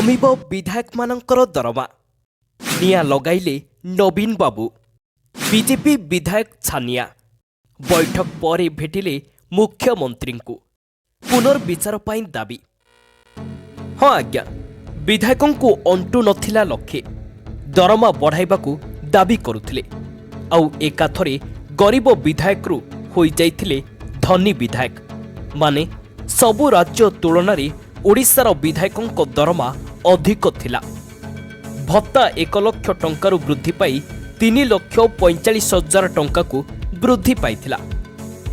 कमिब विधायक मानकर दरमा निया लगाइले नवीन बाबू बीजेपी विधायक छानिया बैठक पर भेटिले मुख्यमंत्री को पुनर्विचार पाई दाबी। हाँ आज्ञा विधायकों को अंटू नथिला लक्षे दरमा बढ़ाइबाकू दाबी करुथिले आउ एकाथरे गरीब विधायक रु होई जाइथिले धनी विधायक माने सबु राज्य तुलन में ओडिशार विधायकों दरमा अधिक थिला। भत्ता 1 लाख टंकारु वृद्धि पाई 3,45,000 टंका को वृद्धि पाइथिला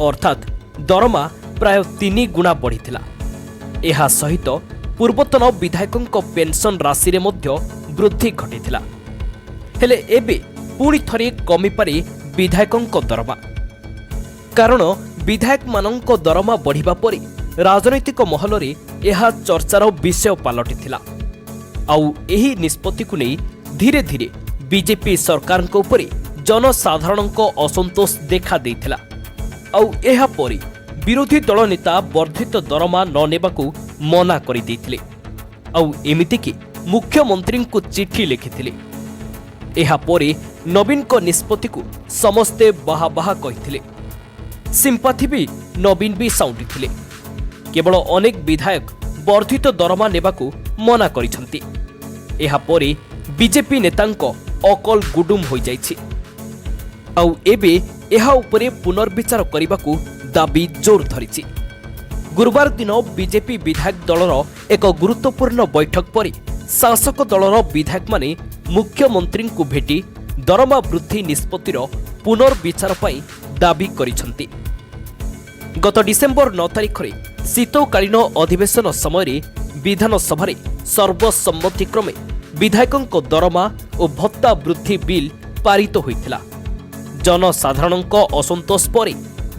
अर्थात दरमा प्राय 3 गुणा बढ़िथिला। एहा सहित पूर्वतन विधायकों पेंशन राशि रे मध्य वृद्धि घटिथिला। हेले एबे पुणी थरे कमिपारे विधायकों दरमा कारण विधायक मानक दरमा बढ़िबा परे राजनैतिक महल रे यह चर्चार विषय पलटिथिला। आउ एही निष्पत्ति को नहीं धीरे धीरे बीजेपी सरकार को उपरे जनसाधारण असंतोष देखा देथिला। आउ एहा परे विरोधी दल नेता वर्धित दरमा न नेबाकू मना करि देथिले आउ एमिति कि मुख्यमंत्री को चिठी लिखिथिले। एहा परे नवीन को निष्पत्ति को समस्ते बाहा बाहा कहिथिले। सिंपाथी भी नवीन भी साउंडिथिले। केवल अनेक विधायक वर्धित दरमा नेबाकू मना करिसंती। एहा परे बीजेपी नेतांको अकल गुडुम होई जाइछि आउ एबे एहा उपरे पुनर्विचार करिबाकू दाबी जोर धरिछि। गुरुवार दिन बीजेपी विधायक दलर एक गुरुत्वपूर्ण बैठक पर शासक दलर विधायक माने मुख्यमंत्री को भेटी दरमा वृद्धि निष्पत्तिर पुनर्विचार पाई दाबी करिसंती। गत डिसेम्बर 9 तारिख रे शीतकालीन अधिवेशन समय विधानसभा सर्वसम्मतिक्रमे विधायकों दरमा और भत्ता वृद्धि बिल पारित होइथिला। जनसाधारण असंतोष पर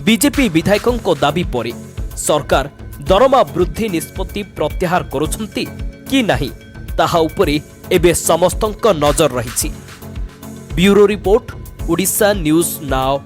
बीजेपी विधायकों दाबी पर सरकार दरमा वृद्धि निष्पत्ति प्रत्याहार करुछंती कि नहीं ताहा उपरे एबे समस्तंक नजर रहिछि। Bureau report, Odisha news now.